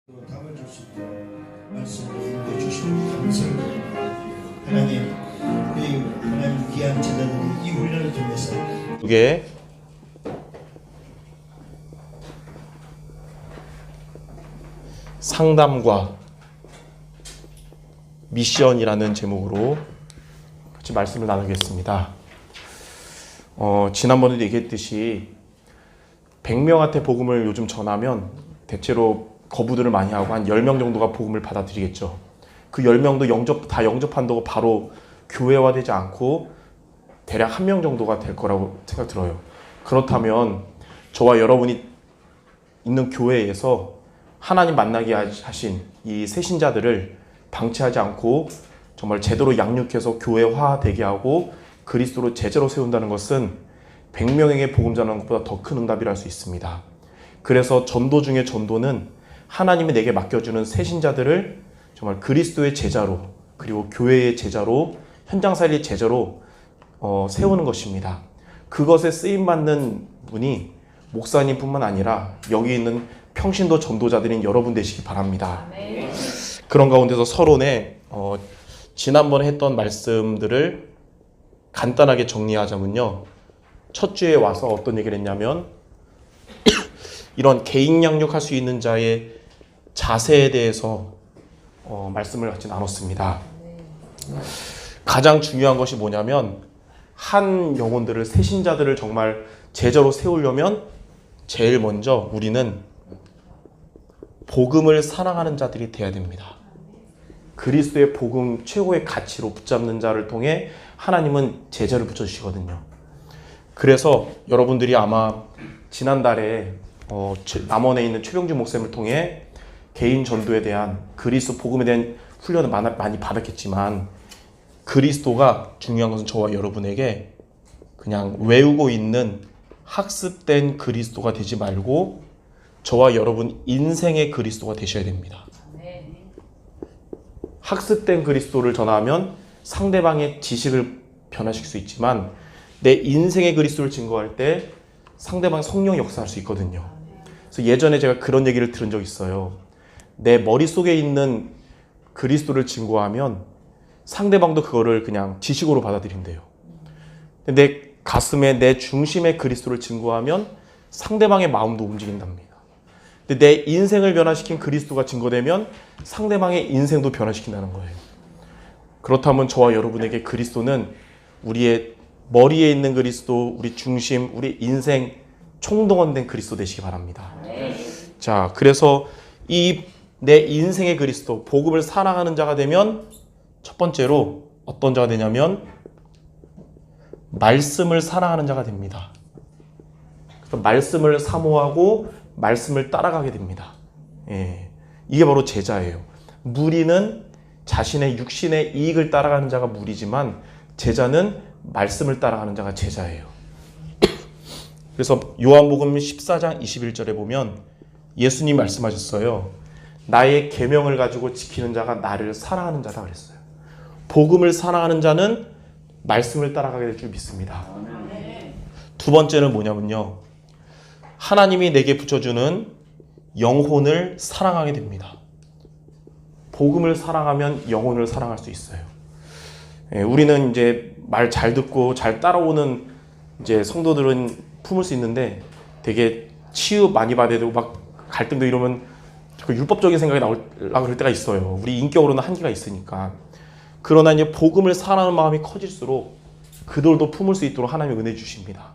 답을 줄 수 있도록 말씀을 인도해 주시니 감사드립니다. 하나님, 우리 하나님 귀한 제자들이 이 훈련을 통해서 이게 상담과 미션이라는 제목으로 같이 말씀을 나누겠습니다. 지난번에도 얘기했듯이 100명한테 복음을 요즘 전하면 대체로 거부들을 많이 하고 한 10명 정도가 복음을 받아들이겠죠. 그 10명도 다 영접한다고 바로 교회화되지 않고 대략 1명 정도가 될 거라고 생각 들어요. 그렇다면 저와 여러분이 있는 교회에서 하나님 만나게 하신 이 새신자들을 방치하지 않고 정말 제대로 양육해서 교회화되게 하고 그리스도로 제자로 세운다는 것은 100명에게 복음 전하는 것보다 더 큰 응답이라 할 수 있습니다. 그래서 전도 중에 전도는 하나님이 내게 맡겨주는 새신자들을 정말 그리스도의 제자로, 그리고 교회의 제자로, 현장살이의 제자로 세우는 것입니다. 그것에 쓰임받는 분이 목사님뿐만 아니라 여기 있는 평신도 전도자들인 여러분 되시기 바랍니다. 그런 가운데서 서론에 지난번에 했던 말씀들을 간단하게 정리하자면요, 첫 주에 와서 어떤 얘기를 했냐면 이런 개인 양육할 수 있는 자의 자세에 대해서 말씀을 같이 나눴습니다. 가장 중요한 것이 뭐냐면 한 영혼들을, 새신자들을 정말 제자로 세우려면 제일 먼저 우리는 복음을 사랑하는 자들이 돼야 됩니다. 그리스도의 복음 최고의 가치로 붙잡는 자를 통해 하나님은 제자를 붙여주시거든요. 그래서 여러분들이 아마 지난달에 남원에 있는 최병준 목사님을 통해 개인 전도에 대한, 그리스도 복음에 대한 훈련을 많이 받았겠지만 그리스도가 중요한 것은 저와 여러분에게 그냥 외우고 있는 학습된 그리스도가 되지 말고 저와 여러분 인생의 그리스도가 되셔야 됩니다. 학습된 그리스도를 전하면 상대방의 지식을 변화시킬 수 있지만 내 인생의 그리스도를 증거할 때 상대방의 성령이 역사할 수 있거든요. 그래서 예전에 제가 그런 얘기를 들은 적이 있어요. 내 머릿속에 있는 그리스도를 증거하면 상대방도 그거를 그냥 지식으로 받아들인대요. 내 가슴에, 내 중심의 그리스도를 증거하면 상대방의 마음도 움직인답니다. 근데 내 인생을 변화시킨 그리스도가 증거되면 상대방의 인생도 변화시킨다는 거예요. 그렇다면 저와 여러분에게 그리스도는 우리의 머리에 있는 그리스도, 우리 중심, 우리 인생 총동원된 그리스도 되시기 바랍니다. 자, 그래서 이 내 인생의 그리스도, 복음을 사랑하는 자가 되면 첫 번째로 어떤 자가 되냐면 말씀을 사랑하는 자가 됩니다. 그래서 말씀을 사모하고 말씀을 따라가게 됩니다. 이게 바로 제자예요. 무리는 자신의 육신의 이익을 따라가는 자가 무리지만 제자는 말씀을 따라가는 자가 제자예요. 그래서 요한복음 14장 21절에 보면 예수님 말씀하셨어요. 나의 계명을 가지고 지키는 자가 나를 사랑하는 자다 그랬어요. 복음을 사랑하는 자는 말씀을 따라가게 될 줄 믿습니다. 두 번째는 뭐냐면요, 하나님이 내게 붙여주는 영혼을 사랑하게 됩니다. 복음을 사랑하면 영혼을 사랑할 수 있어요. 우리는 이제 말 잘 듣고 잘 따라오는 이제 성도들은 품을 수 있는데 되게 치유 많이 받아야 되고 막 갈등도 이러면 그 율법적인 생각이 나오려고 그럴 때가 있어요. 우리 인격으로는 한계가 있으니까. 그러나 이제 복음을 사랑하는 마음이 커질수록 그들도 품을 수 있도록 하나님이 은혜 주십니다.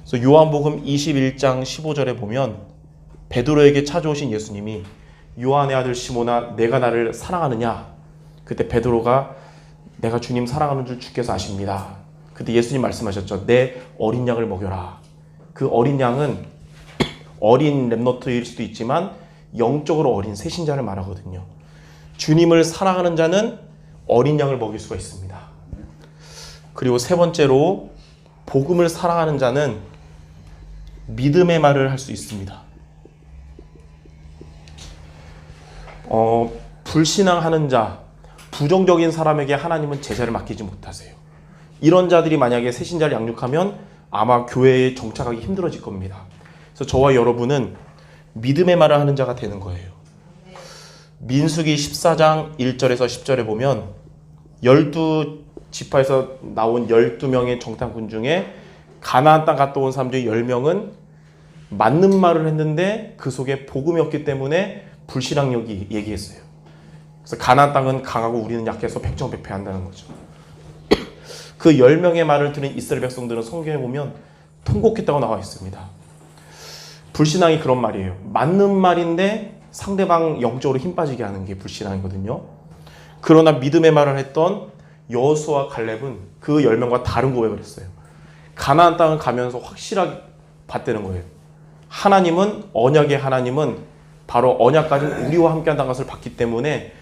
그래서 요한복음 21장 15절에 보면 베드로에게 찾아오신 예수님이 요한의 아들 시몬아, 내가 나를 사랑하느냐? 그때 베드로가 내가 주님 사랑하는 줄 주께서 아십니다. 그때 예수님 말씀하셨죠. 내 어린 양을 먹여라. 그 어린 양은 어린 렘너트일 수도 있지만 영적으로 어린 새신자를 말하거든요. 주님을 사랑하는 자는 어린 양을 먹일 수가 있습니다. 그리고 세 번째로 복음을 사랑하는 자는 믿음의 말을 할 수 있습니다. 불신앙하는 자, 부정적인 사람에게 하나님은 제자를 맡기지 못하세요. 이런 자들이 만약에 새신자를 양육하면 아마 교회에 정착하기 힘들어질 겁니다. 그래서 저와 여러분은 믿음의 말을 하는 자가 되는 거예요. 민수기 14장 1절에서 10절에 보면 12지파에서 나온 12명의 정탐꾼 중에 가나안 땅 갔다 온 사람 중에 10명은 맞는 말을 했는데 그 속에 복음이 없기 때문에 불신앙 얘기했어요. 그래서 가나안 땅은 강하고 우리는 약해서 백정백패한다는 거죠. 그 10명의 말을 들은 이스라엘 백성들은 성경에 보면 통곡했다고 나와 있습니다. 불신앙이 그런 말이에요. 맞는 말인데 상대방 영적으로 힘 빠지게 하는 게 불신앙이거든요. 그러나 믿음의 말을 했던 여호수아와 갈렙은 그 10명과 다른 고백을 했어요. 가나안 땅을 가면서 확실하게 봤다는 거예요. 하나님은, 언약의 하나님은 바로 언약 가진 우리와 함께 한다는 것을 봤기 때문에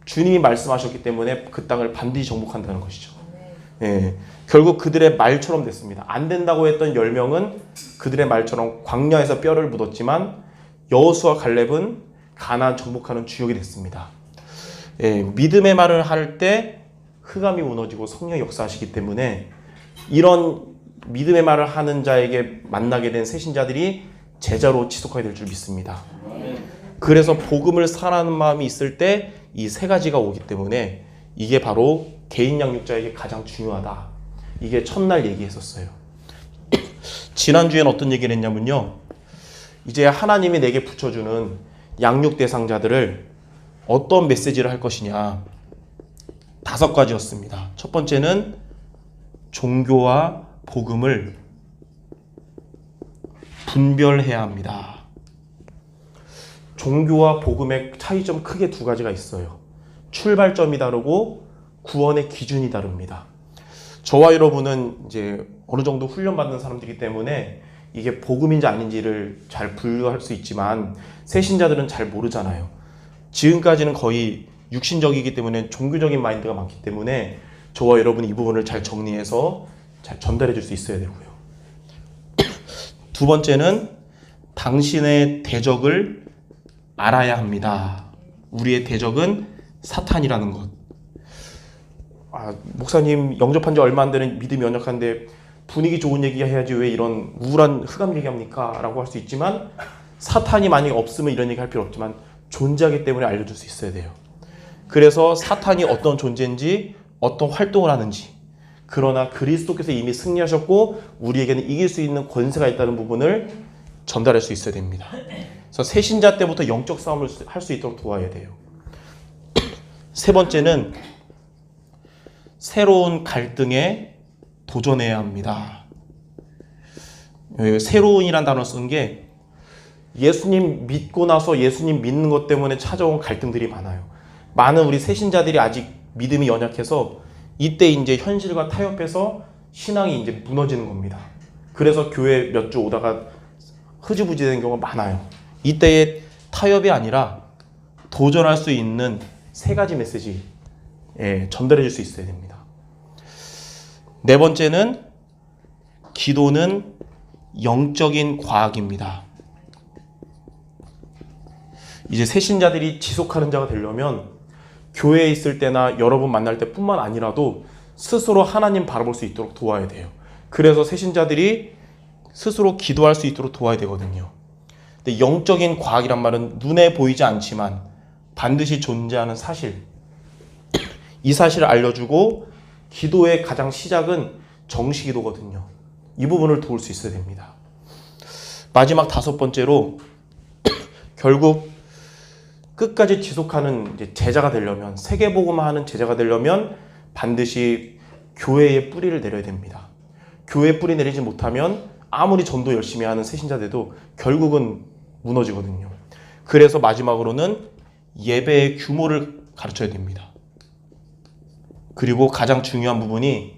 주님이 말씀하셨기 때문에 그 땅을 반드시 정복한다는 것이죠. 예, 결국 그들의 말처럼 됐습니다. 안 된다고 했던 10명은 그들의 말처럼 광야에서 뼈를 묻었지만 여호수아 갈렙은 가나안 정복하는 주역이 됐습니다. 예, 믿음의 말을 할 때 흑암이 무너지고 성령이 역사하시기 때문에 이런 믿음의 말을 하는 자에게 만나게 된 새신자들이 제자로 지속하게 될 줄 믿습니다. 그래서 복음을 사랑하는 마음이 있을 때 이 세 가지가 오기 때문에 이게 바로 개인 양육자에게 가장 중요하다. 이게 첫날 얘기했었어요. 지난주엔 어떤 얘기를 했냐면요. 이제 하나님이 내게 붙여주는 양육 대상자들을 어떤 메시지를 할 것이냐. 5가지였습니다. 첫 번째는 종교와 복음을 분별해야 합니다. 종교와 복음의 차이점 크게 2가지가 있어요. 출발점이 다르고 구원의 기준이 다릅니다. 저와 여러분은 이제 어느 정도 훈련받는 사람들이기 때문에 이게 복음인지 아닌지를 잘 분류할 수 있지만 새신자들은 잘 모르잖아요. 지금까지는 거의 육신적이기 때문에 종교적인 마인드가 많기 때문에 저와 여러분이 이 부분을 잘 정리해서 잘 전달해 줄 수 있어야 되고요. 2번째는 당신의 대적을 알아야 합니다. 우리의 대적은 사탄이라는 것. 목사님 영접한 지 얼마 안 되는 믿음이 연약한데 분위기 좋은 얘기 해야지 왜 이런 우울한 흑암 얘기합니까? 라고 할 수 있지만 사탄이 만약에 없으면 이런 얘기 할 필요 없지만 존재하기 때문에 알려줄 수 있어야 돼요. 그래서 사탄이 어떤 존재인지 어떤 활동을 하는지 그러나 그리스도께서 이미 승리하셨고 우리에게는 이길 수 있는 권세가 있다는 부분을 전달할 수 있어야 됩니다. 그래서 새신자 때부터 영적 싸움을 할 수 있도록 도와야 돼요. 3번째는 새로운 갈등에 도전해야 합니다. 새로운이란 단어 쓴 게 예수님 믿고 나서 예수님 믿는 것 때문에 찾아온 갈등들이 많아요. 많은 우리 새신자들이 아직 믿음이 연약해서 이때 이제 현실과 타협해서 신앙이 이제 무너지는 겁니다. 그래서 교회 몇 주 오다가 흐지부지 되는 경우가 많아요. 이때의 타협이 아니라 도전할 수 있는 3가지 메시지 전달해 줄 수 있어야 됩니다. 4번째는 기도는 영적인 과학입니다. 이제 새신자들이 지속하는 자가 되려면 교회에 있을 때나 여러분 만날 때뿐만 아니라도 스스로 하나님 바라볼 수 있도록 도와야 돼요. 그래서 새신자들이 스스로 기도할 수 있도록 도와야 되거든요. 근데 영적인 과학이란 말은 눈에 보이지 않지만 반드시 존재하는 사실, 이 사실을 알려주고 기도의 가장 시작은 정시기도거든요. 이 부분을 도울 수 있어야 됩니다. 마지막 5번째로 결국 끝까지 지속하는 이제 제자가 되려면, 세계복음화하는 제자가 되려면 반드시 교회의 뿌리를 내려야 됩니다. 교회의 뿌리 내리지 못하면 아무리 전도 열심히 하는 새신자들도 결국은 무너지거든요. 그래서 마지막으로는 예배의 규모를 가르쳐야 됩니다. 그리고 가장 중요한 부분이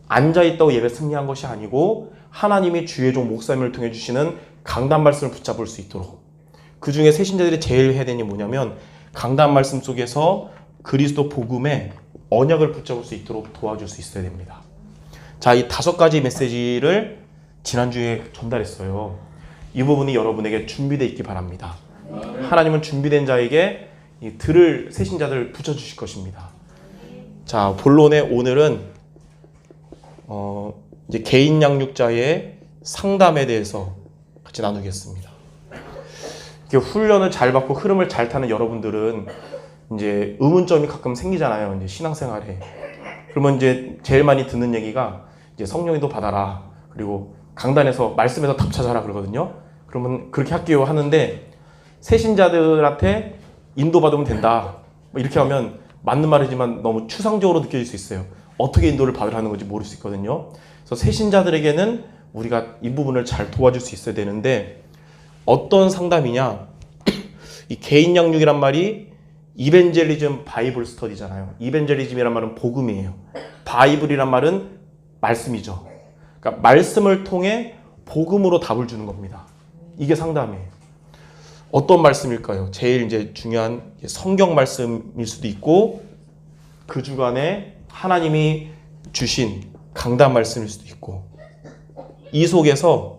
앉아있다고 예배 승리한 것이 아니고 하나님이 주의 종 목사님을 통해 주시는 강단 말씀을 붙잡을 수 있도록, 그 중에 새신자들이 제일 해야 되는 게 뭐냐면 강단 말씀 속에서 그리스도 복음의 언약을 붙잡을 수 있도록 도와줄 수 있어야 됩니다. 자, 이 5가지 메시지를 지난주에 전달했어요. 이 부분이 여러분에게 준비되어 있기 바랍니다. 하나님은 준비된 자에게 들을 새신자들을 붙여주실 것입니다. 자, 본론의 오늘은 이제 개인 양육자의 상담에 대해서 같이 나누겠습니다. 이렇게 훈련을 잘 받고 흐름을 잘 타는 여러분들은 이제 의문점이 가끔 생기잖아요. 이제 신앙생활에. 그러면 이제 제일 많이 듣는 얘기가 이제 성령님도 받아라. 그리고 강단에서 말씀에서 답 찾아라 그러거든요. 그러면 그렇게 할게요 하는데 새신자들한테 인도받으면 된다. 뭐 이렇게 하면 맞는 말이지만 너무 추상적으로 느껴질 수 있어요. 어떻게 인도를 받으라는 건지 모를 수 있거든요. 그래서 새신자들에게는 우리가 이 부분을 잘 도와줄 수 있어야 되는데 어떤 상담이냐? 이 개인 양육이란 말이 이벤젤리즘 바이블 스터디잖아요. 이벤젤리즘이란 말은 복음이에요. 바이블이란 말은 말씀이죠. 그러니까 말씀을 통해 복음으로 답을 주는 겁니다. 이게 상담이에요. 어떤 말씀일까요? 제일 이제 중요한 성경 말씀일 수도 있고 그 주간에 하나님이 주신 강단 말씀일 수도 있고 이 속에서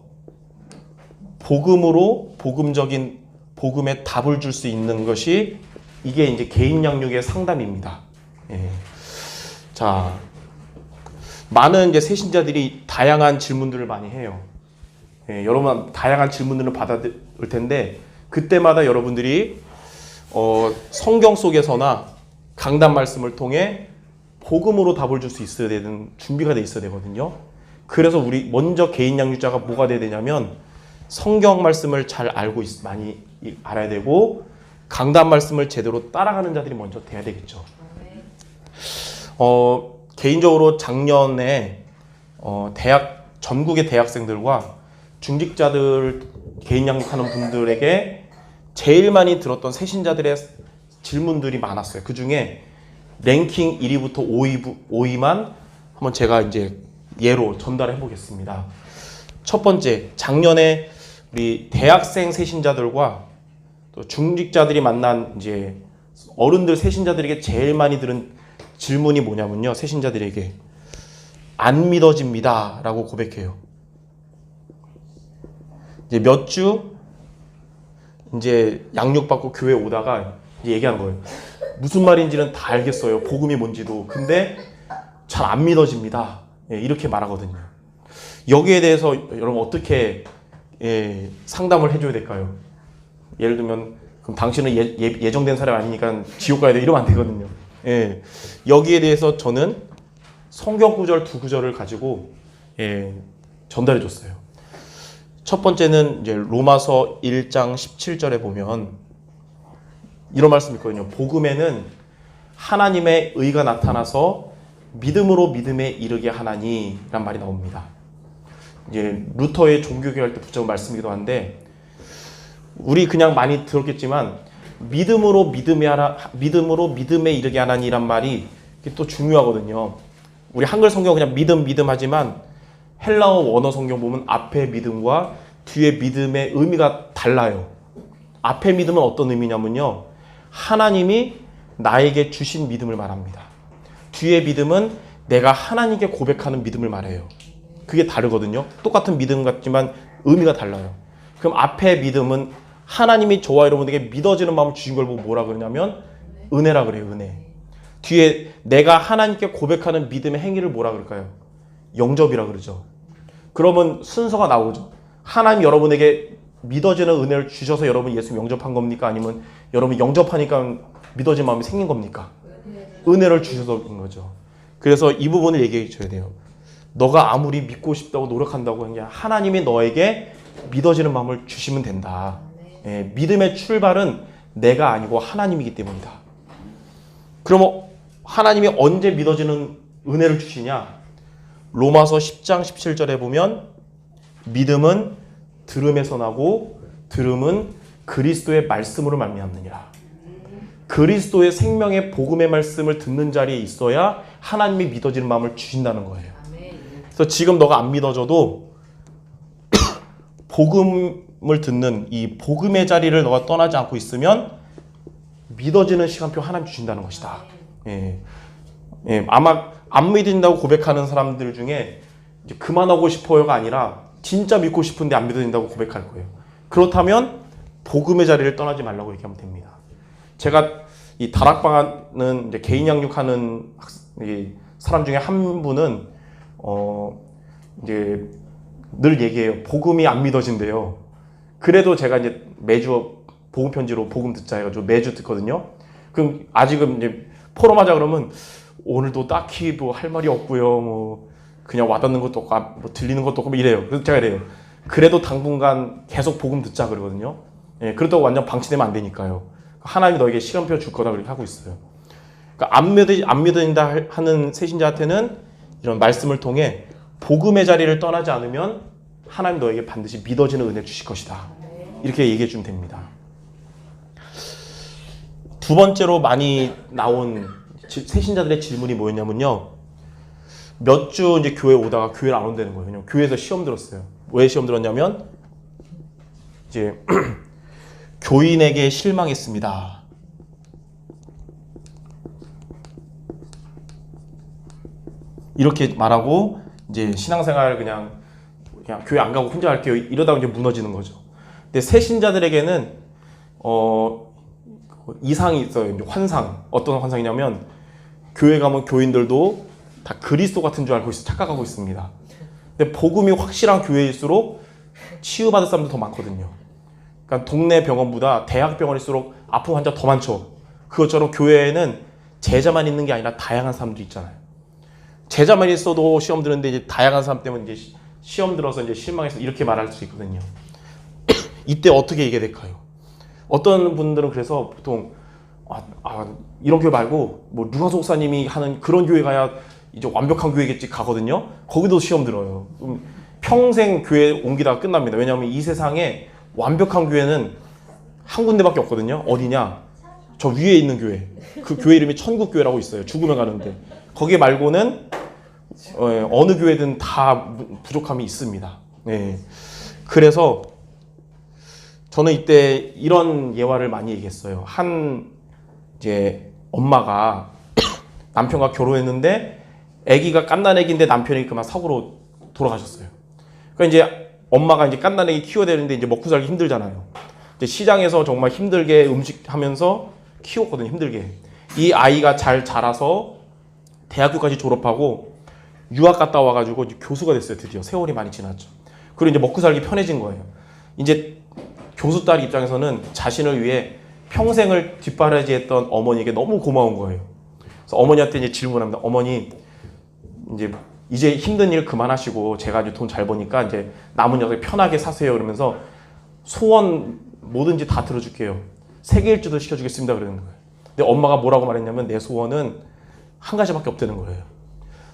복음으로 복음적인 복음의 답을 줄 수 있는 것이 이게 이제 개인 양육의 상담입니다. 예. 자, 많은 이제 새신자들이 다양한 질문들을 많이 해요. 예, 여러분 다양한 질문들을 받아들 텐데 그때마다 여러분들이 성경 속에서나 강단 말씀을 통해 복음으로 답을 줄 수 있어야 되는 준비가 돼 있어야 되거든요. 그래서 우리 먼저 개인 양육자가 뭐가 돼야 되냐면 성경 말씀을 잘 알고 많이 알아야 되고 강단 말씀을 제대로 따라가는 자들이 먼저 돼야 되겠죠. 개인적으로 작년에 전국의 대학생들과 중직자들 개인 양육하는 분들에게 제일 많이 들었던 새신자들의 질문들이 많았어요. 그 중에 랭킹 1위부터 5위만 한번 제가 이제 예로 전달해 보겠습니다. 첫 번째, 작년에 우리 대학생 새신자들과 또 중직자들이 만난 이제 어른들 새신자들에게 제일 많이 들은 질문이 뭐냐면요. 새신자들에게 안 믿어집니다라고 고백해요. 이제 몇 주 이제 양육받고 교회 오다가 이제 얘기하는 거예요. 무슨 말인지는 다 알겠어요. 복음이 뭔지도. 근데 잘 안 믿어집니다. 예, 이렇게 말하거든요. 여기에 대해서 여러분 어떻게 상담을 해줘야 될까요? 예를 들면 그럼 당신은 예정된 사람 아니니까 지옥 가야 돼 이러면 안 되거든요. 예, 여기에 대해서 저는 성경 구절 두 구절을 가지고 전달해 줬어요. 첫 번째는 이제 로마서 1장 17절에 보면 이런 말씀이 있거든요. 복음에는 하나님의 의가 나타나서 믿음으로 믿음에 이르게 하나니란 말이 나옵니다. 이제 루터의 종교개혁 때 붙잡은 말씀이기도 한데 우리 그냥 많이 들었겠지만 믿음으로 믿음에 이르게 하나니란 말이 또 중요하거든요. 우리 한글 성경 그냥 믿음 하지만 헬라어 원어 성경 보면 앞에 믿음과 뒤에 믿음의 의미가 달라요. 앞에 믿음은 어떤 의미냐면요. 하나님이 나에게 주신 믿음을 말합니다. 뒤에 믿음은 내가 하나님께 고백하는 믿음을 말해요. 그게 다르거든요. 똑같은 믿음 같지만 의미가 달라요. 그럼 앞에 믿음은 하나님이 저와 여러분에게 믿어지는 마음을 주신 걸 보고 뭐라 그러냐면 은혜라 그래요. 은혜. 뒤에 내가 하나님께 고백하는 믿음의 행위를 뭐라 그럴까요? 영접이라 그러죠. 그러면 순서가 나오죠. 하나님 여러분에게 믿어지는 은혜를 주셔서 여러분 예수 영접한 겁니까? 아니면 여러분 영접하니까 믿어진 마음이 생긴 겁니까? 은혜를 주셔서인 거죠. 그래서 이 부분을 얘기해 줘야 돼요. 너가 아무리 믿고 싶다고 노력한다고 그냥 하나님이 너에게 믿어지는 마음을 주시면 된다. 믿음의 출발은 내가 아니고 하나님이기 때문이다. 그러면 하나님이 언제 믿어지는 은혜를 주시냐? 로마서 10장 17절에 보면 믿음은 들음에서 나고 들음은 그리스도의 말씀으로 말미암느니라. 그리스도의 생명의 복음의 말씀을 듣는 자리에 있어야 하나님이 믿어지는 마음을 주신다는 거예요. 그래서 지금 너가 안 믿어져도 복음을 듣는 이 복음의 자리를 너가 떠나지 않고 있으면 믿어지는 시간표 하나님 주신다는 것이다. 아마 안 믿어진다고 고백하는 사람들 중에 이제 그만하고 싶어요가 아니라 진짜 믿고 싶은데 안 믿어진다고 고백할 거예요. 그렇다면 복음의 자리를 떠나지 말라고 얘기하면 됩니다. 제가 이 다락방하는 이제 개인 양육하는 사람 중에 한 분은 이제 늘 얘기해요. 복음이 안 믿어진대요. 그래도 제가 이제 매주 복음 편지로 복음 듣자 해가지고 매주 듣거든요. 그럼 아직은 이제 포럼하자 그러면 오늘도 딱히 뭐 할 말이 없고요. 뭐 그냥 와닿는 것도 없고 뭐 들리는 것도 없고 뭐 이래요. 그래서 제가 이래요. 그래도 당분간 계속 복음 듣자 그러거든요. 예, 그렇다고 완전 방치되면 안 되니까요. 하나님이 너에게 시간표 줄 거다 그렇게 하고 있어요. 그러니까 안 믿어진다 하는 새신자한테는 이런 말씀을 통해 복음의 자리를 떠나지 않으면 하나님 너에게 반드시 믿어지는 은혜를 주실 것이다. 이렇게 얘기해 주면 됩니다. 두 번째로 많이 나온 새신자들의 질문이 뭐였냐면요. 몇 주 이제 교회 오다가 교회를 안 온다는 거예요. 왜냐면 교회에서 시험 들었어요. 왜 시험 들었냐면 이제 교인에게 실망했습니다. 이렇게 말하고 이제 신앙생활 그냥 교회 안 가고 혼자 할게요. 이러다가 이제 무너지는 거죠. 근데 새신자들에게는 이상이 있어요. 이제 환상. 어떤 환상이냐면 교회 가면 교인들도 다 그리스도 같은 줄 알고 착각하고 있습니다. 근데 복음이 확실한 교회일수록 치유받을 사람도 더 많거든요. 그러니까 동네 병원보다 대학 병원일수록 아픈 환자 더 많죠. 그것처럼 교회에는 제자만 있는 게 아니라 다양한 사람들이 있잖아요. 제자만 있어도 시험 드는데 이제 다양한 사람 때문에 이제 시험 들어서 이제 실망해서 이렇게 말할 수 있거든요. 이때 어떻게 얘기해야 될까요? 어떤 분들은 그래서 보통 이런 교회 말고 뭐 누가 목사님이 하는 그런 교회 가야 이제 완벽한 교회겠지 가거든요. 거기도 시험 들어요. 평생 교회 옮기다가 끝납니다. 왜냐하면 이 세상에 완벽한 교회는 한 군데밖에 없거든요. 어디냐? 저 위에 있는 교회. 그 교회 이름이 천국교회라고 있어요. 죽으면 가는데. 거기 말고는 어느 교회든 다 부족함이 있습니다. 네. 그래서 저는 이때 이런 예화를 많이 얘기했어요. 한 이제 엄마가 남편과 결혼했는데 아기가 갓난아기인데 남편이 그만 사고로 돌아가셨어요. 그러니까 이제 엄마가 이제 갓난아기 키워야 되는데 이제 먹고 살기 힘들잖아요. 이제 시장에서 정말 힘들게 음식하면서 키웠거든요. 힘들게. 이 아이가 잘 자라서 대학교까지 졸업하고 유학 갔다 와가지고 이제 교수가 됐어요. 드디어 세월이 많이 지났죠. 그리고 이제 먹고 살기 편해진 거예요. 이제 교수 딸 입장에서는 자신을 위해 평생을 뒷바라지했던 어머니에게 너무 고마운 거예요. 그래서 어머니한테 이제 질문합니다. 어머니, 이제 힘든 일 그만하시고 제가 이제 돈 잘 버니까 이제 남은 여생 편하게 사세요. 그러면서 소원 뭐든지 다 들어줄게요. 세계 일주도 시켜주겠습니다. 그러는 거예요. 근데 엄마가 뭐라고 말했냐면 내 소원은 한 가지밖에 없다는 거예요.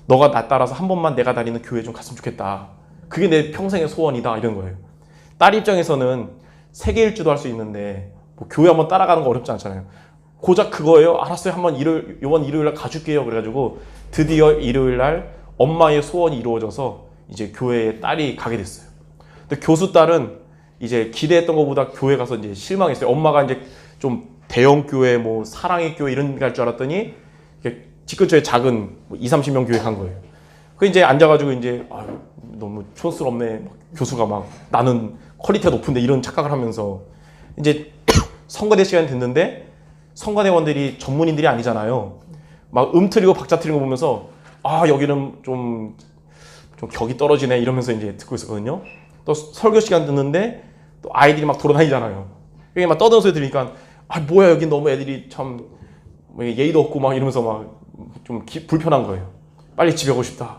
너가 나 따라서 한 번만 내가 다니는 교회 좀 갔으면 좋겠다. 그게 내 평생의 소원이다. 이런 거예요. 딸 입장에서는 세계 일주도 할 수 있는데 뭐 교회 한번 따라가는 거 어렵지 않잖아요. 고작 그거예요. 알았어요. 한번 이번 일요일 날 가줄게요. 그래가지고 드디어 일요일 날 엄마의 소원이 이루어져서 이제 교회에 딸이 가게 됐어요. 근데 교수 딸은 이제 기대했던 것보다 교회 가서 이제 실망했어요. 엄마가 이제 좀 대형 교회, 뭐 사랑의 교회 이런 데 갈 줄 알았더니 집 근처에 작은 20-30명 교회 간 거예요. 그 이제 앉아가지고 이제 너무 촌스럽네. 교수가 막 나는 퀄리티가 높은데 이런 착각을 하면서 이제 성가대 시간이 됐는데 성가대원들이 전문인들이 아니잖아요. 막 틀리고 박자 틀린 거 보면서 여기는 좀 격이 떨어지네 이러면서 이제 듣고 있었거든요. 또 설교 시간 듣는데 또 아이들이 막 돌아다니잖아요. 여기 막 떠드는 소리 들으니까 뭐야 여기 너무 애들이 참 예의도 없고 막 이러면서 막 좀 불편한 거예요. 빨리 집에 가고 싶다.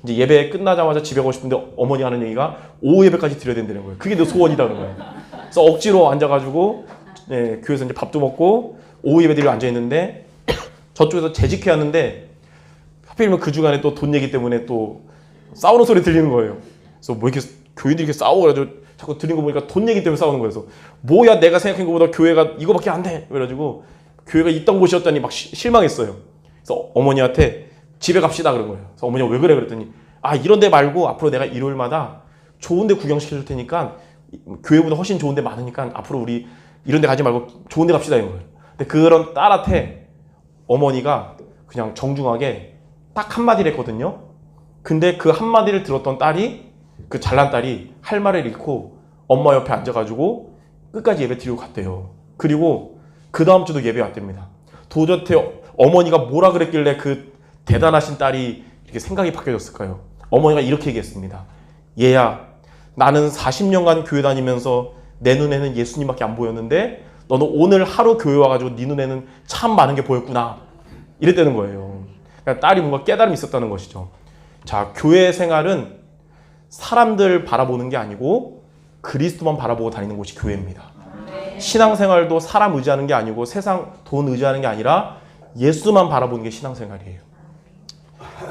이제 예배 끝나자마자 집에 가고 싶은데 어머니 하는 얘기가 오후 예배까지 드려야 된다는 거예요. 그게 내 소원이다는 거예요. 그래서 억지로 앉아가지고 교회에서 이제 밥도 먹고 오후 예배 드리러 앉아 있는데 저쪽에서 재직해야 하는데 하필이면 그 주간에 또 돈 얘기 때문에 또 싸우는 소리 들리는 거예요. 그래서 뭐 이렇게 교인들이 이렇게 싸워가지고 자꾸 들린 거 보니까 돈 얘기 때문에 싸우는 거예요. 그래서 뭐야 내가 생각한 것보다 교회가 이거밖에 안 돼. 그래가지고 교회가 있던 곳이었더니 막 실망했어요. 그래서 어머니한테 집에 갑시다 그런 거예요. 그래서 어머니가 왜 그래 그랬더니 이런 데 말고 앞으로 내가 일요일마다 좋은 데 구경시켜 줄 테니까 교회보다 훨씬 좋은 데 많으니까 앞으로 우리 이런 데 가지 말고 좋은 데 갑시다 이런 거예요. 근데 그런 딸한테 어머니가 그냥 정중하게 딱 한마디를 했거든요. 근데 그 한마디를 들었던 딸이 그 잘난 딸이 할 말을 잃고 엄마 옆에 앉아가지고 끝까지 예배 드리고 갔대요. 그리고 그 다음 주도 예배 왔답니다. 도대체 어머니가 뭐라 그랬길래 그 대단하신 딸이 이렇게 생각이 바뀌어졌을까요? 어머니가 이렇게 얘기했습니다. 얘야, 나는 40년간 교회 다니면서 내 눈에는 예수님밖에 안 보였는데 너는 오늘 하루 교회 와가지고 네 눈에는 참 많은 게 보였구나. 이랬다는 거예요. 그러니까 딸이 뭔가 깨달음이 있었다는 것이죠. 자, 교회 생활은 사람들 바라보는 게 아니고 그리스도만 바라보고 다니는 곳이 교회입니다. 신앙생활도 사람 의지하는 게 아니고 세상 돈 의지하는 게 아니라 예수만 바라보는 게 신앙생활이에요.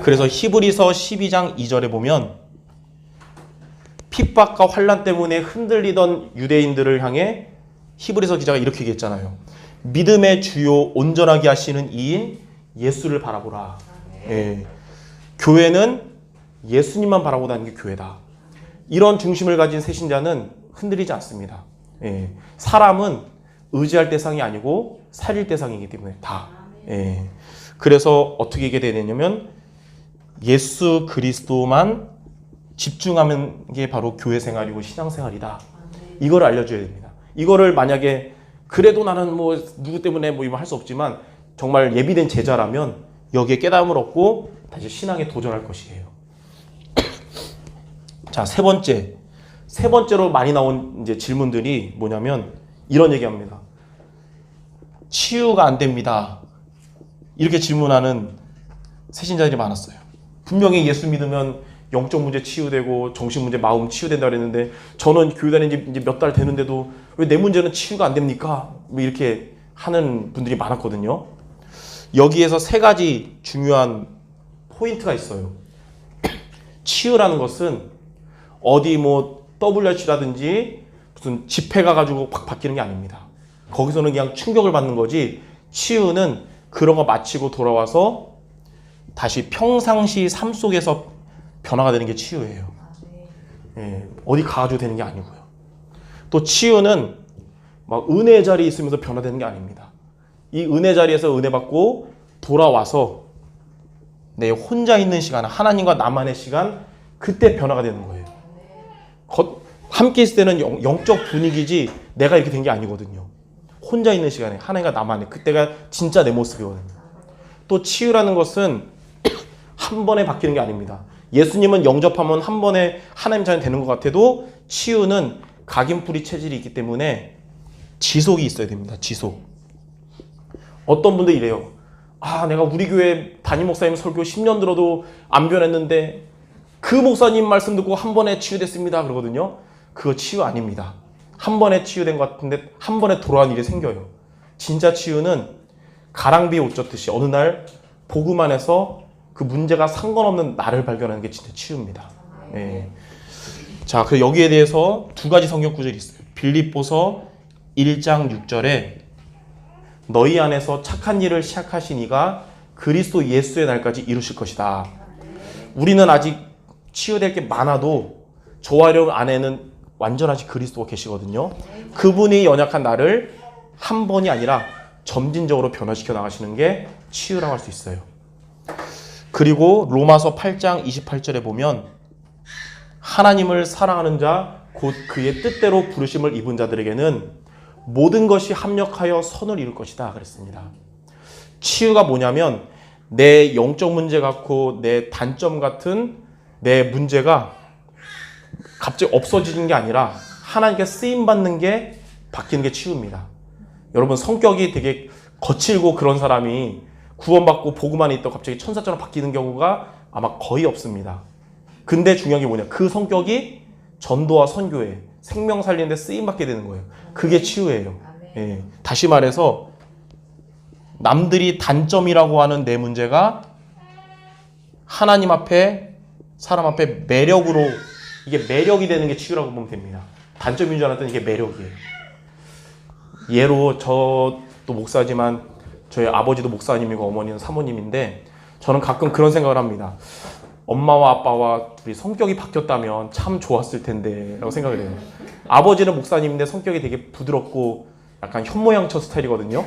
그래서 히브리서 12장 2절에 보면 핍박과 환난 때문에 흔들리던 유대인들을 향해 히브리서 기자가 이렇게 얘기했잖아요. 믿음의 주요 온전하게 하시는 이인 예수를 바라보라. 예. 교회는 예수님만 바라보고 다니는 게 교회다. 이런 중심을 가진 새신자는 흔들리지 않습니다. 예. 사람은 의지할 대상이 아니고 살릴 대상이기 때문에 다. 예. 그래서 어떻게 하게 되냐면 예수 그리스도만 집중하는 게 바로 교회 생활이고 신앙 생활이다. 이걸 알려줘야 됩니다. 이거를 만약에 그래도 나는 뭐 누구 때문에 뭐 이거 할 수 없지만 정말 예비된 제자라면 여기에 깨달음을 얻고 다시 신앙에 도전할 것이에요. 자, 세 번째로 많이 나온 이제 질문들이 뭐냐면 이런 얘기합니다. 치유가 안 됩니다. 이렇게 질문하는 새신자들이 많았어요. 분명히 예수 믿으면 영적 문제 치유되고 정신 문제, 마음 치유된다 그랬는데 저는 교회 다닌 지 이제 몇 달 되는데도 왜 내 문제는 치유가 안 됩니까? 뭐 이렇게 하는 분들이 많았거든요. 여기에서 세 가지 중요한 포인트가 있어요. 치유라는 것은 어디 뭐 WRC라든지 무슨 집회 가가지고 확 바뀌는 게 아닙니다. 거기서는 그냥 충격을 받는 거지 치유는 그런 거 마치고 돌아와서 다시 평상시 삶 속에서 변화가 되는 게 치유예요. 예, 어디 가가지고 되는 게 아니고요. 또 치유는 막 은혜 자리에 있으면서 변화되는 게 아닙니다. 이 은혜 자리에서 은혜 받고 돌아와서 내 혼자 있는 시간, 하나님과 나만의 시간, 그때 변화가 되는 거예요. 함께 있을 때는 영적 분위기지 내가 이렇게 된 게 아니거든요. 혼자 있는 시간에 하나님과 나만의 그때가 진짜 내 모습이거든요. 또 치유라는 것은 한 번에 바뀌는 게 아닙니다. 예수님은 영접하면 한 번에 하나님 자녀 되는 것 같아도 치유는 각인뿌리 체질이 있기 때문에 지속이 있어야 됩니다. 지속. 어떤 분들 이래요. 아, 내가 우리 교회 담임 목사님 설교 10년 들어도 안 변했는데 그 목사님 말씀 듣고 한 번에 치유됐습니다. 그러거든요. 그거 치유 아닙니다. 한 번에 치유된 것 같은데 한 번에 돌아온 일이 생겨요. 진짜 치유는 가랑비에 옷 젖듯이 어느 날 복음 안에서 그 문제가 상관없는 나를 발견하는 게 진짜 치유입니다. 네. 자, 그래서 여기에 대해서 두 가지 성경 구절이 있어요. 빌립보서 1장 6절에 너희 안에서 착한 일을 시작하신 이가 그리스도 예수의 날까지 이루실 것이다. 우리는 아직 치유될 게 많아도 저와 여러분 안에는 완전하신 그리스도가 계시거든요. 그분이 연약한 나를 한 번이 아니라 점진적으로 변화시켜 나가시는 게 치유라고 할 수 있어요. 그리고 로마서 8장 28절에 보면 하나님을 사랑하는 자 곧 그의 뜻대로 부르심을 입은 자들에게는 모든 것이 합력하여 선을 이룰 것이다 그랬습니다. 치유가 뭐냐면 내 영적 문제 같고 내 단점 같은 내 문제가 갑자기 없어지는 게 아니라 하나님께 쓰임받는 게 바뀌는 게 치유입니다. 여러분 성격이 되게 거칠고 그런 사람이 구원받고 복음 안에 있다가 갑자기 천사처럼 바뀌는 경우가 아마 거의 없습니다. 근데 중요한 게 뭐냐, 그 성격이 전도와 선교에 생명 살리는 데 쓰임받게 되는 거예요. 그게 치유예요. 예. 다시 말해서 남들이 단점이라고 하는 내 문제가 하나님 앞에 사람 앞에 매력으로, 이게 매력이 되는 게 치유라고 보면 됩니다. 단점인 줄 알았더니 이게 매력이에요. 예로 저도 목사지만 저희 아버지도 목사님이고 어머니는 사모님인데 저는 가끔 그런 생각을 합니다. 엄마와 아빠와 둘이 성격이 바뀌었다면 참 좋았을 텐데 라고 생각을 해요. 아버지는 목사님인데 성격이 되게 부드럽고 약간 현모양처 스타일이거든요.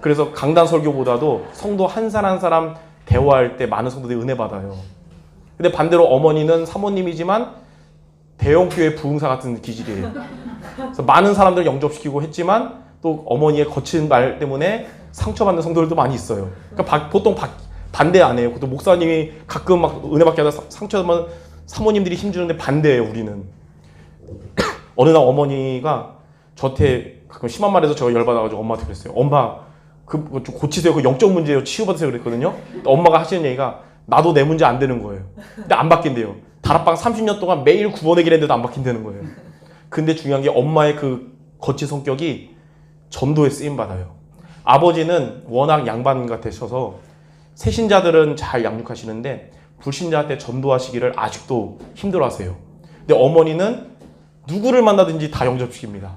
그래서 강단 설교보다도 성도 한 사람 한 사람 대화할 때 많은 성도들이 은혜 받아요. 근데 반대로 어머니는 사모님이지만 대형교회 부흥사 같은 기질이에요. 그래서 많은 사람들 영접시키고 했지만 또 어머니의 거친 말 때문에 상처받는 성도들도 많이 있어요. 그러니까 보통 반대 안 해요. 또 목사님이 가끔 막 은혜 받게 하다 상처받으면 사모님들이 힘주는데 반대예요, 우리는. 어느 날 어머니가 저한테 가끔 심한 말해서 제가 열받아가지고 엄마한테 그랬어요. 엄마 그좀 고치세요. 그 영적 문제예요. 치유받으세요. 그랬거든요. 엄마가 하시는 얘기가 나도 내 문제 안 되는 거예요. 근데 안 바뀐대요. 다락방 30년 동안 매일 9번 얘기를 했는데도 안 바뀐다는 거예요. 근데 중요한 게 엄마의 그 거친 성격이 전도에 쓰임받아요. 아버지는 워낙 양반 같으셔서 새신자들은 잘 양육하시는데 불신자한테 전도하시기를 아직도 힘들어하세요. 근데 어머니는 누구를 만나든지 다 영접시킵니다.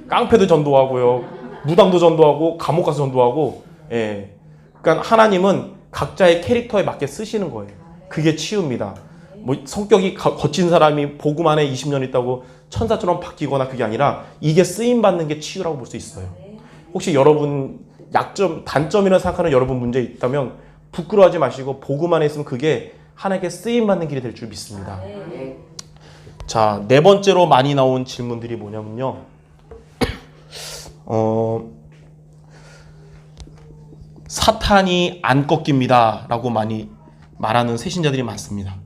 깡패도 전도하고요. 무당도 전도하고 감옥 가서 전도하고. 예. 그러니까 하나님은 각자의 캐릭터에 맞게 쓰시는 거예요. 그게 치유입니다. 뭐 성격이 거친 사람이 복음 안에 20년 있다고 천사처럼 바뀌거나 그게 아니라 이게 쓰임 받는 게 치유라고 볼 수 있어요. 혹시 여러분 약점, 단점이라 생각하는 여러분 문제 있다면 부끄러워하지 마시고 복음 안에 있으면 그게 하나님께 쓰임 받는 길이 될 줄 믿습니다. 자, 네 번째로 많이 나온 질문들이 뭐냐면요. 사탄이 안 꺾입니다 라고 많이 말하는 새신자들이 많습니다.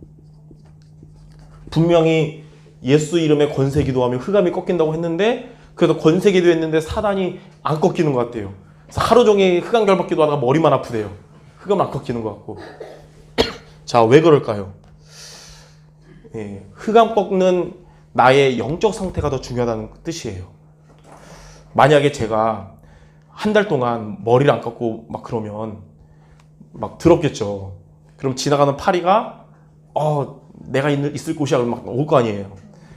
분명히 예수 이름에 권세 기도하면 흑암이 꺾인다고 했는데 그래서 권세 기도했는데 사단이 안 꺾이는 것 같대요. 그래서 하루 종일 흑암 결박 기도하다가 머리만 아프대요. 흑암 안 꺾이는 것 같고. 자, 왜 그럴까요? 예, 흑암 꺾는 나의 영적 상태가 더 중요하다는 뜻이에요. 만약에 제가 한 달 동안 머리를 안 감고 막 그러면 막 더럽겠죠. 그럼 지나가는 파리가 내가 있을 곳이야 막 올 거 아니에요.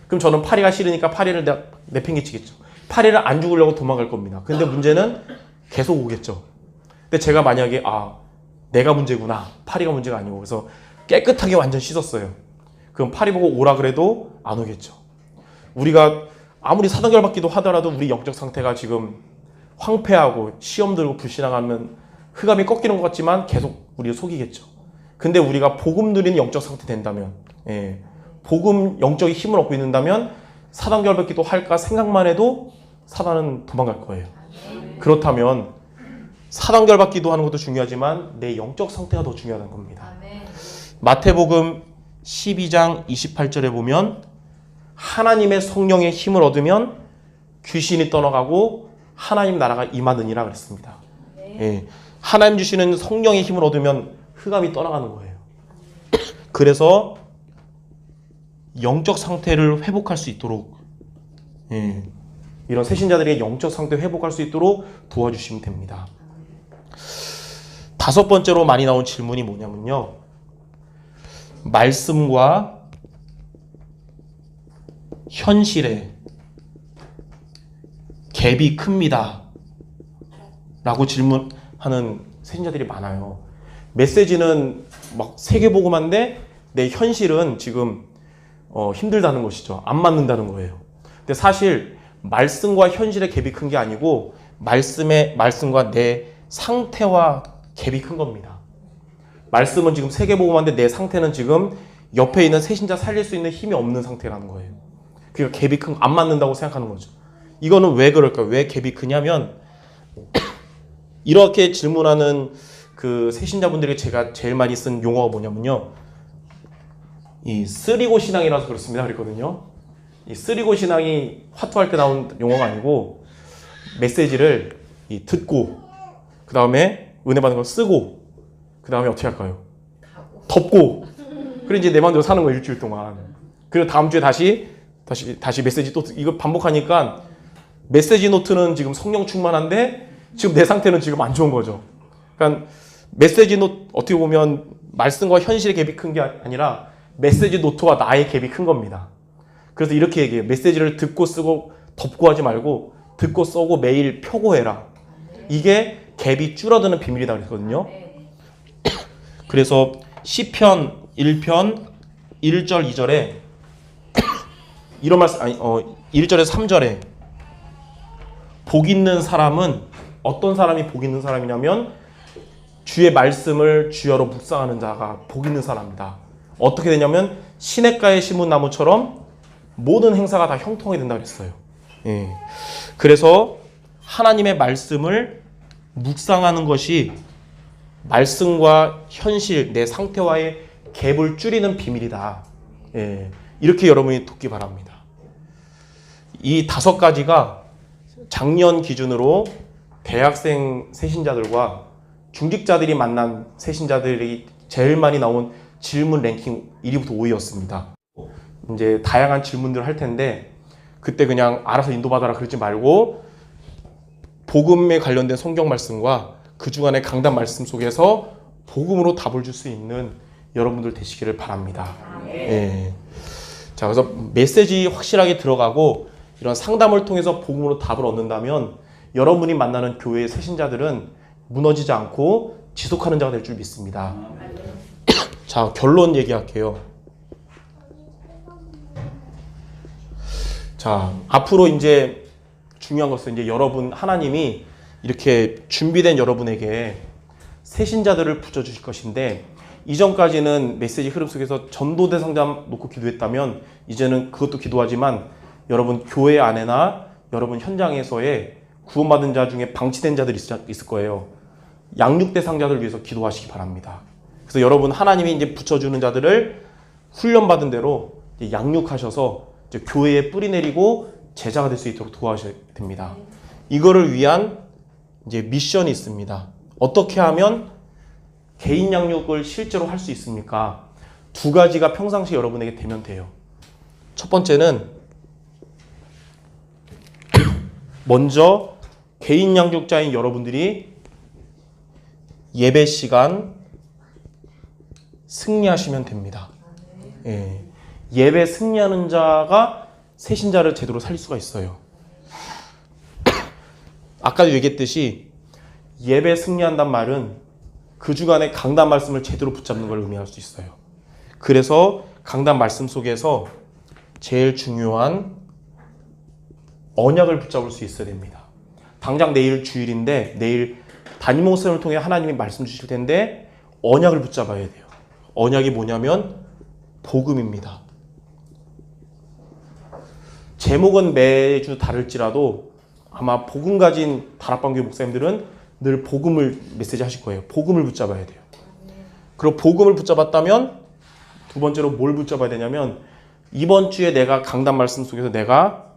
그럼 저는 파리가 싫으니까 파리를 내팽개치겠죠. 파리를 안 죽으려고 도망갈 겁니다. 근데 문제는 계속 오겠죠. 근데 제가 만약에 내가 문제구나. 파리가 문제가 아니고 그래서 깨끗하게 완전 씻었어요. 그럼 파리 보고 오라 그래도 안 오겠죠. 우리가 아무리 사단결박기도 하더라도 우리 영적 상태가 지금 황폐하고 시험 들고 불신앙하면 흑암이 꺾이는 것 같지만 계속 우리를 속이겠죠. 근데 우리가 복음 누리는 영적 상태 된다면, 복음 영적인 힘을 얻고 있는다면 사단결박기도 할까 생각만 해도 사단은 도망갈 거예요. 그렇다면 사단결박기도 하는 것도 중요하지만 내 영적 상태가 더 중요하다는 겁니다. 마태복음 12장 28절에 보면 하나님의 성령의 힘을 얻으면 귀신이 떠나가고 하나님 나라가 임하느니라 그랬습니다. 하나님 주시는 성령의 힘을 얻으면 흑암이 떠나가는 거예요. 그래서 영적 상태를 회복할 수 있도록 이런 새신자들의 영적 상태 회복할 수 있도록 도와주시면 됩니다. 다섯 번째로 많이 나온 질문이 뭐냐면요. 말씀과 현실에 갭이 큽니다 라고 질문하는 새신자들이 많아요. 메시지는 막 세계복음화인데 내 현실은 지금 힘들다는 것이죠. 안 맞는다는 거예요. 근데 사실 말씀과 현실의 갭이 큰 게 아니고 말씀과 내 상태와 갭이 큰 겁니다. 말씀은 지금 세계복음화인데 내 상태는 지금 옆에 있는 새신자 살릴 수 있는 힘이 없는 상태라는 거예요. 그러니까 갭이 큰, 안 맞는다고 생각하는 거죠. 이거는 왜 그럴까요? 왜 갭이 크냐면 이렇게 질문하는 그 새신자분들에게 제가 제일 많이 쓴 용어가 뭐냐면요. 이 쓰리고 신앙이라서 그렇습니다. 그랬거든요. 이 쓰리고 신앙이 화투할 때 나온 용어가 아니고 메시지를 듣고 그 다음에 은혜 받는 걸 쓰고 그 다음에 어떻게 할까요? 덮고 그래 이제 내 마음대로 사는 거 일주일 동안. 그리고 다음 주에 다시 메시지 또 이거 반복하니까 메시지 노트는 지금 성령 충만한데 지금 내 상태는 지금 안 좋은 거죠. 그러니까 메시지 노트 어떻게 보면 말씀과 현실의 갭이 큰 게 아니라 메시지 노트와 나의 갭이 큰 겁니다. 그래서 이렇게 얘기해요. 메시지를 듣고 쓰고 덮고 하지 말고 듣고 써고 매일 펴고 해라. 이게 갭이 줄어드는 비밀이다 그랬거든요. 그래서 시편 1편 1절 2절에 이런 말씀 1절에 3절에 복 있는 사람은 어떤 사람이 복 있는 사람이냐면 주의 말씀을 주여로 묵상하는 자가 복 있는 사람이다. 어떻게 되냐면 시냇가에 심은 나무처럼 모든 행사가 다 형통하게 된다 그랬어요. 그래서 하나님의 말씀을 묵상하는 것이 말씀과 현실, 내 상태와의 갭을 줄이는 비밀이다. 이렇게 여러분이 돕기 바랍니다. 이 5가지가 작년 기준으로 대학생 세신자들과 중직자들이 만난 세신자들이 제일 많이 나온 질문 랭킹 1위부터 5위였습니다. 이제 다양한 질문들을 할 텐데 그때 그냥 알아서 인도받아라 그러지 말고 복음에 관련된 성경 말씀과 그 주간의 강단 말씀 속에서 복음으로 답을 줄 수 있는 여러분들 되시기를 바랍니다. 예. 자, 그래서 메시지 확실하게 들어가고 이런 상담을 통해서 복음으로 답을 얻는다면 여러분이 만나는 교회의 세신자들은 무너지지 않고 지속하는 자가 될 줄 믿습니다. 자, 결론 얘기할게요. 자, 앞으로 이제 중요한 것은 이제 여러분, 하나님이 이렇게 준비된 여러분에게 세신자들을 붙여주실 것인데, 이전까지는 메시지 흐름 속에서 전도대 상담 놓고 기도했다면 이제는 그것도 기도하지만 여러분 교회 안에나 여러분 현장에서의 구원받은 자 중에 방치된 자들이 있을 거예요. 양육대 상자들 위해서 기도하시기 바랍니다. 그래서 여러분 하나님이 이제 붙여주는 자들을 훈련받은 대로 이제 양육하셔서 이제 교회에 뿌리 내리고 제자가 될 수 있도록 도와주셔야 됩니다. 이거를 위한 이제 미션이 있습니다. 어떻게 하면 개인 양육을 실제로 할 수 있습니까? 2가지가 평상시 여러분에게 되면 돼요. 첫 번째는 먼저 개인 양육자인 여러분들이 예배 시간 승리하시면 됩니다. 예. 예배 승리하는 자가 세신자를 제대로 살릴 수가 있어요. 아까도 얘기했듯이 예배 승리한단 말은 그 주간에 강단 말씀을 제대로 붙잡는 걸 의미할 수 있어요. 그래서 강단 말씀 속에서 제일 중요한 언약을 붙잡을 수 있어야 됩니다. 당장 내일 주일인데 내일 담임 목사님을 통해 하나님이 말씀 주실 텐데 언약을 붙잡아야 돼요. 언약이 뭐냐면 복음입니다. 제목은 매주 다를지라도 아마 복음 가진 다락방교회 목사님들은 늘 복음을 메시지 하실 거예요. 복음을 붙잡아야 돼요. 그리고 복음을 붙잡았다면 2번째로 뭘 붙잡아야 되냐면 이번 주에 내가 강단 말씀 속에서 내가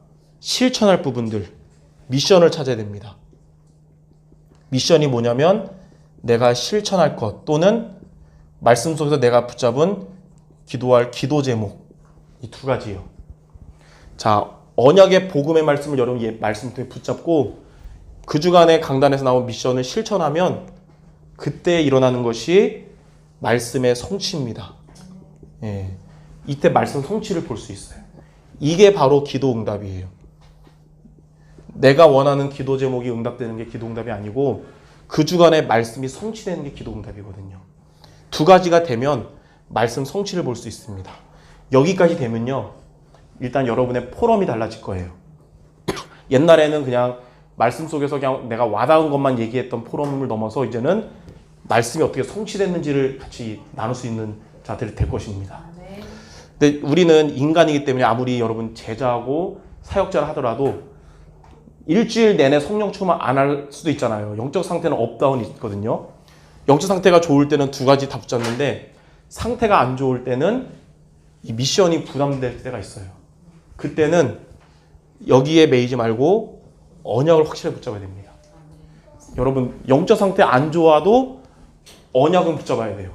실천할 부분들, 미션을 찾아야 됩니다. 미션이 뭐냐면 내가 실천할 것 또는 말씀 속에서 내가 붙잡은 기도할 기도 제목, 이 2가지예요. 자, 언약의 복음의 말씀을 여러분 말씀 통해 붙잡고 그 주간의 강단에서 나온 미션을 실천하면 그때 일어나는 것이 말씀의 성취입니다. 예. 이때 말씀 성취를 볼 수 있어요. 이게 바로 기도 응답이에요. 내가 원하는 기도 제목이 응답되는 게 기도 응답이 아니고 그 주간의 말씀이 성취되는 게 기도 응답이거든요. 2가지가 되면 말씀 성취를 볼 수 있습니다. 여기까지 되면요, 일단 여러분의 포럼이 달라질 거예요. 옛날에는 그냥 말씀 속에서 그냥 내가 와닿은 것만 얘기했던 포럼을 넘어서 이제는 말씀이 어떻게 성취됐는지를 같이 나눌 수 있는 자들이 될 것입니다. 근데 우리는 인간이기 때문에 아무리 여러분 제자하고 사역자를 하더라도 일주일 내내 성령 충만 안 할 수도 있잖아요. 영적 상태는 업다운이 있거든요. 영적 상태가 좋을 때는 2가지 다 붙잡는데 상태가 안 좋을 때는 이 미션이 부담될 때가 있어요. 그때는 여기에 매이지 말고 언약을 확실하게 붙잡아야 됩니다. 여러분 영적 상태 안 좋아도 언약은 붙잡아야 돼요.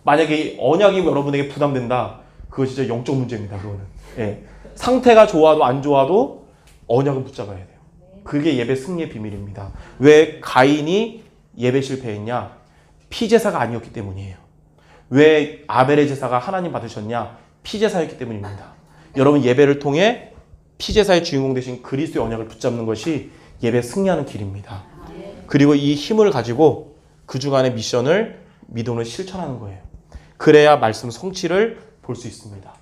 만약에 언약이 여러분에게 부담된다, 그거 진짜 영적 문제입니다. 그거는. 예. 상태가 좋아도 안 좋아도 언약은 붙잡아야 돼요. 그게 예배 승리의 비밀입니다. 왜 가인이 예배 실패했냐? 피제사가 아니었기 때문이에요. 왜 아벨의 제사가 하나님 받으셨냐? 피제사였기 때문입니다. 여러분 예배를 통해 피제사의 주인공 되신 그리스도의 언약을 붙잡는 것이 예배 승리하는 길입니다. 그리고 이 힘을 가지고 그 주간의 미션을 믿음으로 실천하는 거예요. 그래야 말씀 성취를 볼 수 있습니다.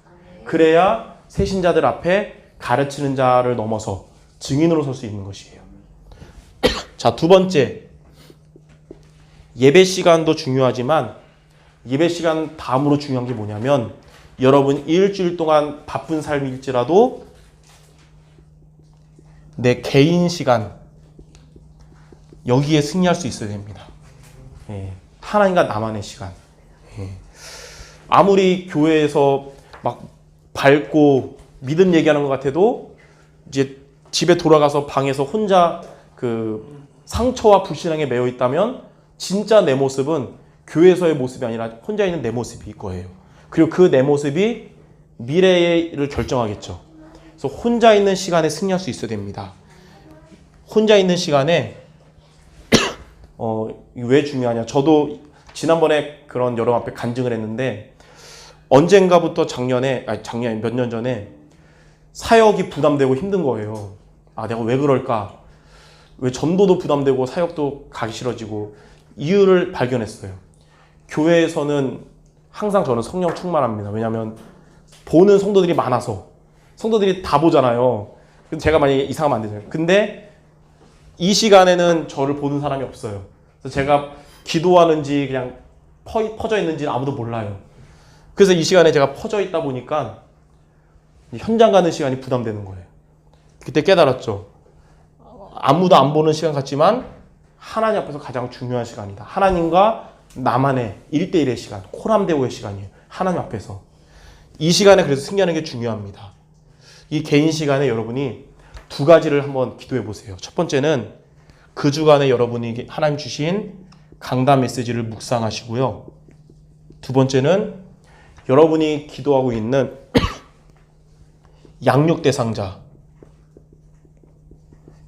그래야 세신자들 앞에 가르치는 자를 넘어서 증인으로 설 수 있는 것이에요. 자, 2번째, 예배 시간도 중요하지만 예배 시간 다음으로 중요한 게 뭐냐면 여러분 일주일 동안 바쁜 삶일지라도 내 개인 시간 여기에 승리할 수 있어야 됩니다. 예. 하나님과 나만의 시간. 예. 아무리 교회에서 막 밝고 믿음 얘기하는 것 같아도 이제 집에 돌아가서 방에서 혼자 그 상처와 불신앙에 매여 있다면 진짜 내 모습은 교회에서의 모습이 아니라 혼자 있는 내 모습일 거예요. 그리고 그 내 모습이 미래를 결정하겠죠. 그래서 혼자 있는 시간에 승리할 수 있어야 됩니다. 혼자 있는 시간에 왜 중요하냐? 저도 지난번에 그런 여러분 앞에 간증을 했는데 언젠가부터 작년에 몇 년 전에 사역이 부담되고 힘든 거예요. 아, 내가 왜 그럴까? 왜 전도도 부담되고 사역도 가기 싫어지고 이유를 발견했어요. 교회에서는 항상 저는 성령 충만합니다. 왜냐하면 보는 성도들이 많아서 성도들이 다 보잖아요. 제가 만약에 이상하면 안 되잖아요. 근데 이 시간에는 저를 보는 사람이 없어요. 그래서 제가 기도하는지 그냥 퍼져 있는지는 아무도 몰라요. 그래서 이 시간에 제가 퍼져 있다 보니까 현장 가는 시간이 부담되는 거예요. 그때 깨달았죠. 아무도 안 보는 시간 같지만 하나님 앞에서 가장 중요한 시간이다. 하나님과 나만의 1대1의 시간, 코람데오의 시간이에요. 하나님 앞에서. 이 시간에 그래서 승리하는 게 중요합니다. 이 개인 시간에 여러분이 두 가지를 한번 기도해 보세요. 첫 번째는 그 주간에 여러분이 하나님 주신 강단 메시지를 묵상하시고요. 두 번째는 여러분이 기도하고 있는 양육 대상자,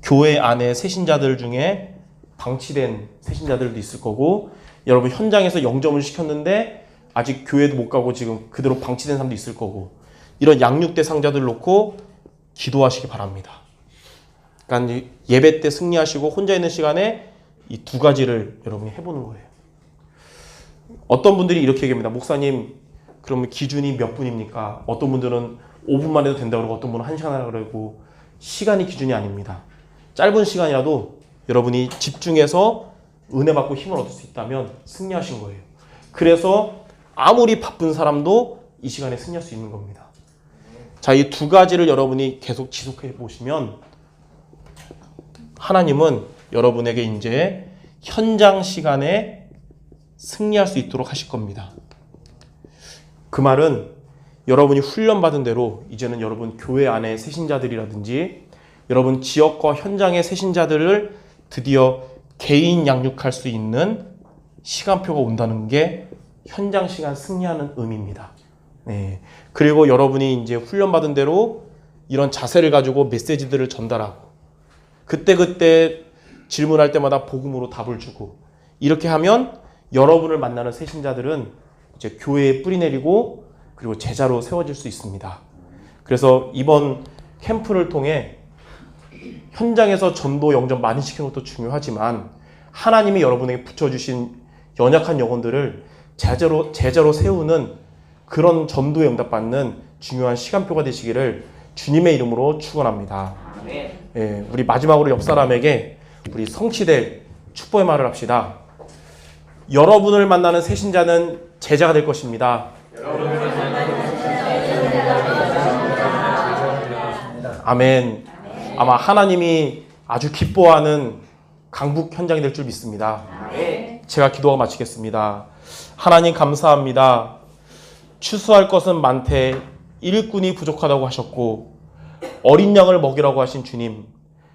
교회 안에 새신자들 중에 방치된 새신자들도 있을 거고, 여러분 현장에서 영접을 시켰는데 아직 교회도 못 가고 지금 그대로 방치된 사람도 있을 거고, 이런 양육 대상자들 놓고 기도하시기 바랍니다. 그러니까 예배 때 승리하시고 혼자 있는 시간에 이 두 가지를 여러분이 해보는 거예요. 어떤 분들이 이렇게 얘기합니다. 목사님, 그러면 기준이 몇 분입니까? 어떤 분들은 5분만 해도 된다고 그러고 어떤 분은 1시간 하라고 그러고, 시간이 기준이 아닙니다. 짧은 시간이라도 여러분이 집중해서 은혜 받고 힘을 얻을 수 있다면 승리하신 거예요. 그래서 아무리 바쁜 사람도 이 시간에 승리할 수 있는 겁니다. 자, 이 두 가지를 여러분이 계속 지속해 보시면 하나님은 여러분에게 이제 현장 시간에 승리할 수 있도록 하실 겁니다. 그 말은 여러분이 훈련받은 대로 이제는 여러분 교회 안에 새신자들이라든지 여러분 지역과 현장의 새신자들을 드디어 개인 양육할 수 있는 시간표가 온다는 게 현장 시간 승리하는 의미입니다. 네. 그리고 여러분이 이제 훈련받은 대로 이런 자세를 가지고 메시지들을 전달하고 그때그때 질문할 때마다 복음으로 답을 주고 이렇게 하면 여러분을 만나는 새신자들은 이제 교회에 뿌리 내리고 그리고 제자로 세워질 수 있습니다. 그래서 이번 캠프를 통해 현장에서 전도 영접 많이 시키는 것도 중요하지만 하나님이 여러분에게 붙여주신 연약한 영혼들을 제자로 세우는 그런 전도에 응답받는 중요한 시간표가 되시기를 주님의 이름으로 축원합니다. 예, 우리 마지막으로 옆 사람에게 우리 성취될 축복의 말을 합시다. 여러분을 만나는 새신자는 제자가 될 것입니다. 아멘. 아마 하나님이 아주 기뻐하는 강북 현장이 될 줄 믿습니다. 제가 기도하고 마치겠습니다. 하나님 감사합니다. 추수할 것은 많되 일꾼이 부족하다고 하셨고 어린 양을 먹이라고 하신 주님,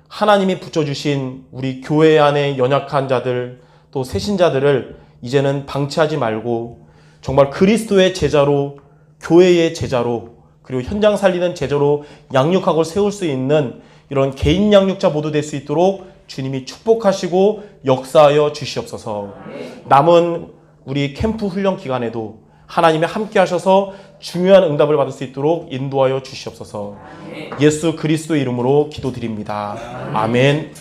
하나님이 붙여주신 우리 교회 안에 연약한 자들 또 새신자들을 이제는 방치하지 말고 정말 그리스도의 제자로, 교회의 제자로, 그리고 현장 살리는 제자로 양육하고 세울 수 있는 이런 개인 양육자 모두 될 수 있도록 주님이 축복하시고 역사하여 주시옵소서. 남은 우리 캠프 훈련 기간에도 하나님이 함께 하셔서 중요한 응답을 받을 수 있도록 인도하여 주시옵소서. 예수 그리스도의 이름으로 기도드립니다. 아멘.